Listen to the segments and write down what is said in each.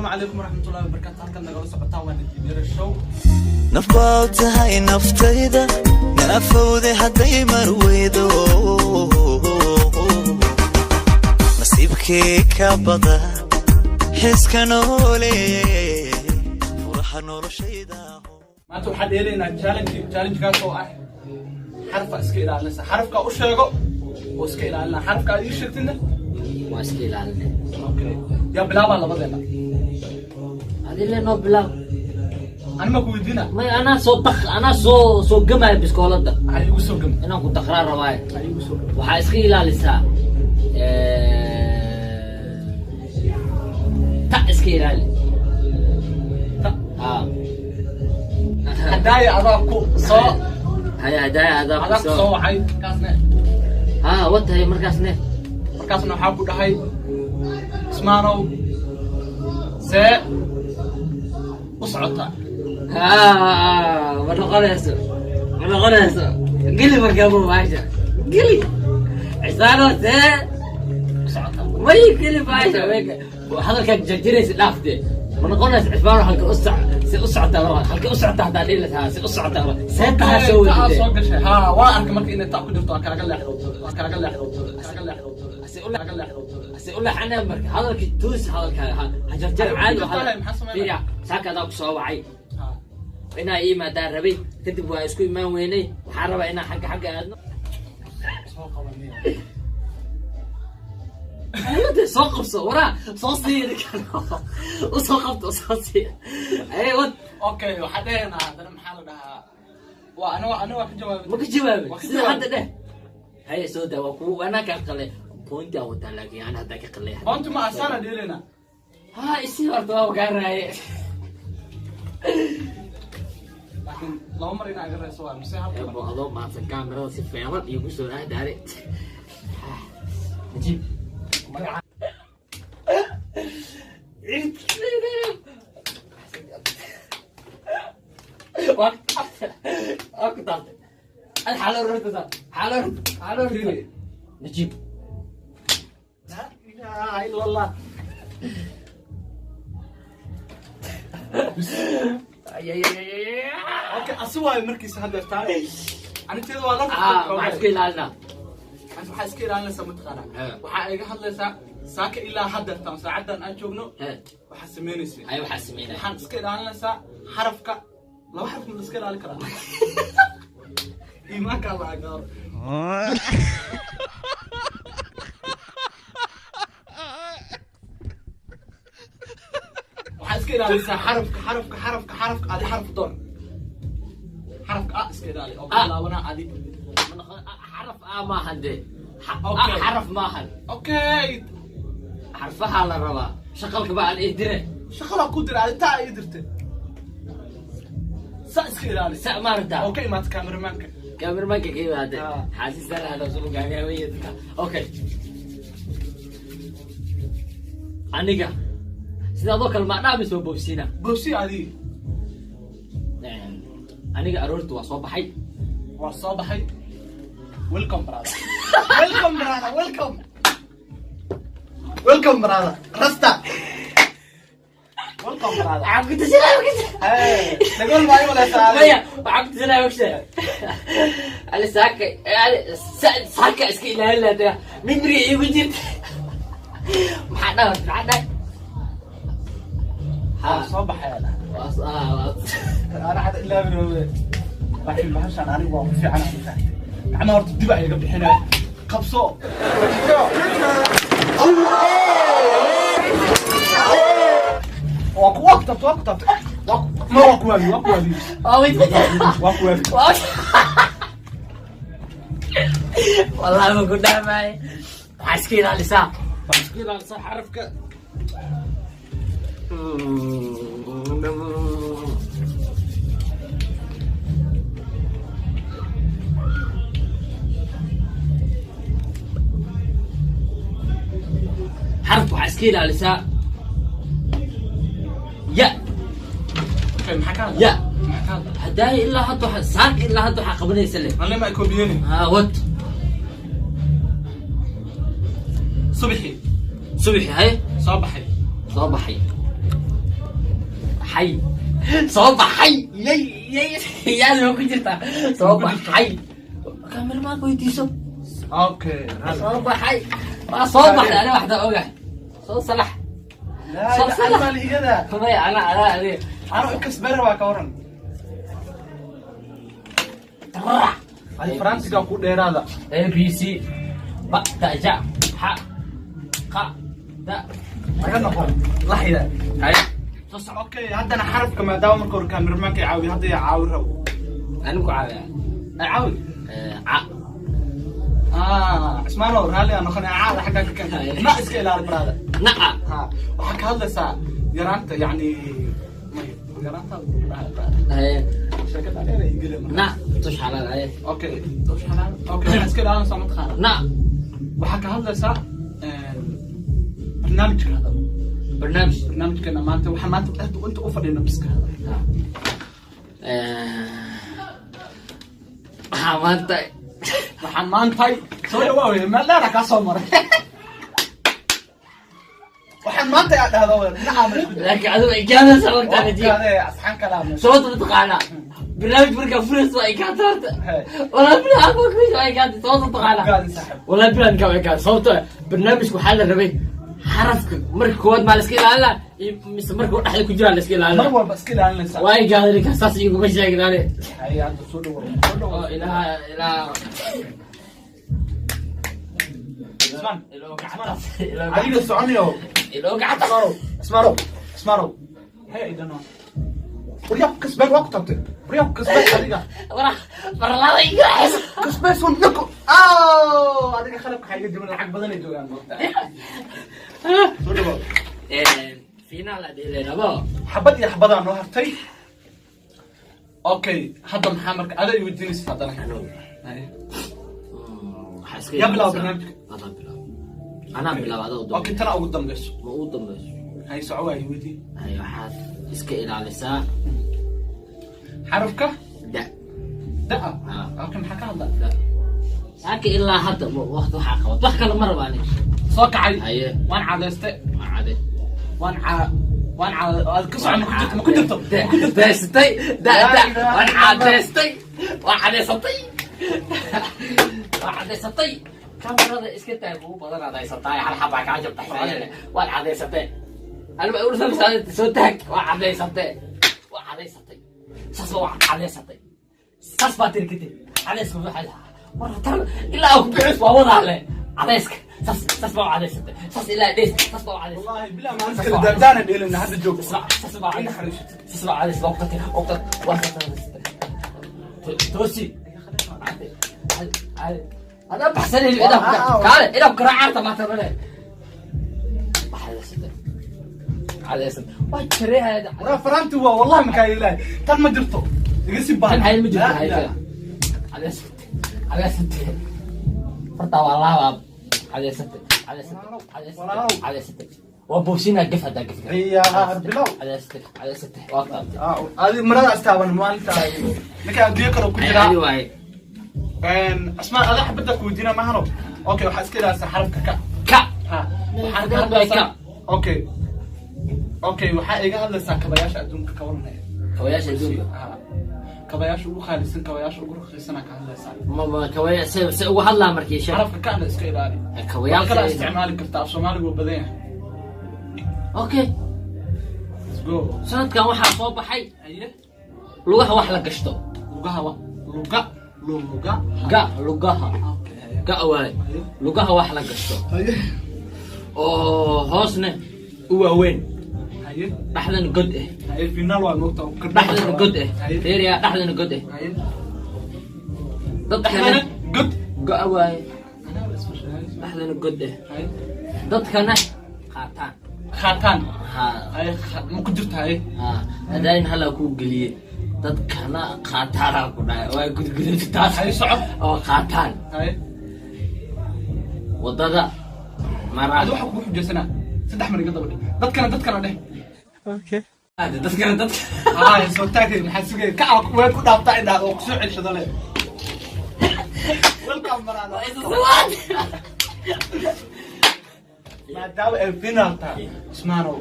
السلام عليكم ورحمة الله وبركاته. halkan nagala socotaan waa Natiijada Show. nafbaatahay naftayda naafowde hadday marweydo nasiibkii ka bada xiska noole furaha noloshayda maanta waxaan dheeraynaa challenge kaas oo ah xarfa iska ilaalinaysa xarafka u sheego oo iska ilaalina xarafka aad ii sheegtayna waa iska ilaalina. okay ya bilaaba labadeena adile no bilaab anima ku weydiina ma ana soo gamay biskoolada ay igu soo gam inaan ku taqraar rabaa ay igu soo gam waxa iska ilaalisaa ta iska ilaali ta ah hadaaya adaa ku soo haya hadaaya adaa ku soo waxay kaasne watahay markaasna waxaa ku dhahay ismaanow see u socota ma noqonayso geli markaa baasha geli cisaanoo see u socota may geli baasha hadalkaa jarjaraysa dhaaftee ma noqonayso cismaano halka u socotaa halka u socota hadaa dhihi lahaa si u socotaa see tahaa soo wadide soo gashay waa arka marka inay taa ku jirto waa kaaga leexdo أنا مرك هذا الكتوس هذا هجرت عادي وهذا فيها ساكا ذاك صوعي أنا إيه ما دار ربي كتب واسكوي ما ويني وحرب أنا حق هذا أيوة سوق صورة صوصي وسوقت صوصي أيوة أوكي وحدينا هذا محل ده وأنا كجواب حتى ده هاي سودا وأنا كقلي بونت أو تلاقي أنا هذاك قلي بونت ما أصلا ديرنا ها إسي ورطة وكان راي لكن لو مرينا أجر سؤال مسيحة أبو هذا ما في الكاميرا سفيرة يقول أنا داري نجيب وقت الحلو رد حلو نجيب لا إله إلا الله اوكي اسوي مركز هذا تعال انا كذا والله ما اسكيل لنا انت waxaa iska ilaalinaysaa mataqaana waxa iga hadlaysaa saaka ilaa hadda tan saacadan aan joogno waxa sameynaysaa ay waxa sameynaysaa waxaan iska ilaalinaysaa xarafka laba xaraf ma iska ilaalin karaa iimaanka Allah agar iska ilaalisa xarafka adi xaraf door xarafka iska ilaali oo bilaabana adi xaraf ma hande xaraf ma han okay xarfaha la raba shaqalka baa ay dire shaqala ku dire adi taa ay dirte sa iska ilaali sa marta okay ma cameramanka kii hada xaasisan hada soo gaagaabayda okay aniga sidoo kale ma dhaamis oo boobsi adi aniga aroortu waa soo baxay welcome brother welcome brother rasta welcome brother عقد سلامك نقول ما يقول يا عقد سلامك على ساكا اسكي لا ده ميمري يوجد معنا صباح انا انا حد الا من لكن ما عشان انا واقف في عنا انا هرت دبا يا بخينا قبصو وقت ما وقوالي والله ما كنا معي حاسكين على لسان حرفك حرف وحاسكين على لسان يا يا هداي إلا حطوا ساك إلا حطوا حقبني يسلم أنا ما يكون بيني وات صبحي هاي صباحي حي صوب حي يا لو كنت صوب حي كاميرا ما كويتيسو اوكي صوب حي ما صوب انا واحده اوجع صوت صلح لا انا مالي كذا انا كسبر waa ka waran ay faransiga ku dheeraada ABC ba taja ha qa da laga noqon laxida hay اوكي haddana xarafka maadaama marka hore cameramanka caawi hadda ya caawi rabo anigu caawiya caawi اسمعوا رالي انا خليني عاد حقك كان ناقص كده على البراده نعم ها وحكى هذا ساعه يرانت يعني يرانت هي شكلت علينا يقول نعم توش حلال هي اوكي توش حلال اوكي ناقص كده انا صمت خان نعم وحكى هذا ساعه برنامج هذا برنامج كنا ما انت وحمات وانت اوفر لنفسك هذا حمانت وحمانتي سوي واوي ما لا لك اصمر وحمانتي هذا نعم لكن هذا اجابه سبقت انا دي هذا اصحان كلام صوت متقانا برنامج بركه فريس واي كانت ولا بلا اكو كويس واي كانت صوت متقانا ولا بلا كان صوت برنامج وحل الربي حرفك مرك كود مال اسكيل لا مس مرك دخل ku jiraan اسكيل لا mar walba iska ilaalinaysa way gaadari ka saas igu ma sheegnaane ay aad soo dhawo ila اسمان ilo gacanta adiga soconayo ilo gacanta اسمعوا هي idano ورياك كسبان وقتك ورياك كسبان adiga barlada iga xis كسبان صندوق adiga khalabka xayga diman lacag badan ay joogan soo dhawo final adeelena bo xabad iyo xabadaan noo hartay okay hadda maxaa marka ada i weydiinaysa haddana يبلغ برنامجك أنا بلعب هذا ودم اوكي ترى قدام ليش ما قدام ليش هاي سعوة يودي هاي واحد اسكيل على ساعة حرفك دا اوكي محكى هذا لا هاك إلا حتى وقت حقه وضحك المرة باني صوك عادي هاي وان عادستي عادي وان القصة ما كنت دستي دا وان عادستي وعدستي كاميرا اسكت ابو بدل عدستي على حبك عجب تحيه وعدستي انا بقول لك صوتك وعدستي ساسو عدستي ساس باتركتي عدسك بحالها مره تعال الا اكو بعث ووضع له عدسك ساس بقى عدستي ساس الا ديس ساس بقى عدستي والله بلا ما انت دردانه ديل ان هذا الجوك ساس بقى عدستي وقتك توسي هذا بحسن لي إذا قال إذا بكرعت ما ترى على اسم وتري هذا انا فرنت والله ما كان لا تم ما درته يقسم بها هاي المجد هاي على اسم فرطه والله على اسم على اسم وبوسينا قف هذا قف يا بلو على اسم وقت هذه مرة استاون ما انت لك اديك لو كنت ايوه اسمع هذا حبتك ودينا ما هرب اوكي وحس كده حرفك كا ها اوكي waxaa iga hadlaysaa kabayaasha adduunka ka waranaya kabayaasha adduunka kabayaasha ugu qaalisan kabayaasha ugu raqiisana ka hadlaysaa ma kabayaasha ugu hadlaa markii shaqo xarafka kaana iska ilaali kabayaasha kala isticmaali kartaa Soomaaliga oo badan yahay okay let's go sanadkan waxa soo baxay lugaha wax la gashto lugaha wax la gashto oo hoosna waaweyn dhaxdan god final waa noqto dhaxdan god area dhaxdan god dadkana god go'awaay dhaxdan god dadkana khaataan ha ay ma ku jirtaa hadayn hala ku galiyay dadkana qaataara ku dhaay way gudgudinta taas ay socod oo qaataan wadada marad waxa ku xujisana saddex mar iga dabadhay dadkana dheh okay dadkana ay soo taagay maxaa sugay ka way ku dhaaftaa inaa oo ku soo ceshado le welcome marada ما داو الفينال تا اسمعوا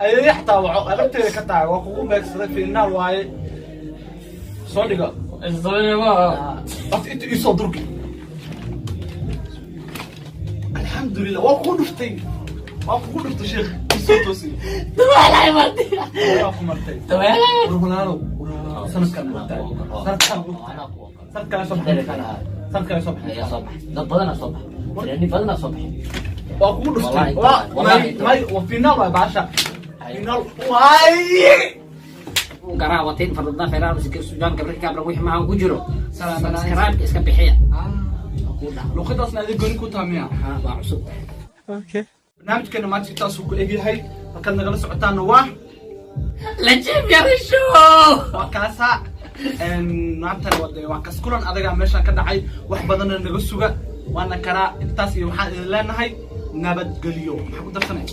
أي حتى أنا بتري كتاع وأقوم بكسر في النار واي صدقة أنت يصدرك الحمد لله وأقول نفتي وأقول نفت شيخ يصوتوسي تبغى مرتي وأقول مرتي تبغى ورهنانو سنة كان مرتي سنة كان صبح سنة كان صبح يا صبح ده بدنا صبح لأني بدنا صبح وأقول نفتي ما وفي نار يا باشا في نار قراوتين فرضنا فيران مسكين سودان قبل كابر ويح معه وجرو سكراب اسك بخير لو خد أصلا هذه قولي كنت هميها ها بعصب أوكي برنامج كنا ما تتاسو كأجي هاي فكنا نجلس عتان نواه لجيب يا رشو وكاسا نعتر ودي وكاس كلن أدرى ماشان كده هاي واحد بدنا نجلسوجا وأنا كرا التاسي وحد لنا هاي نبت قليو محبو درسنا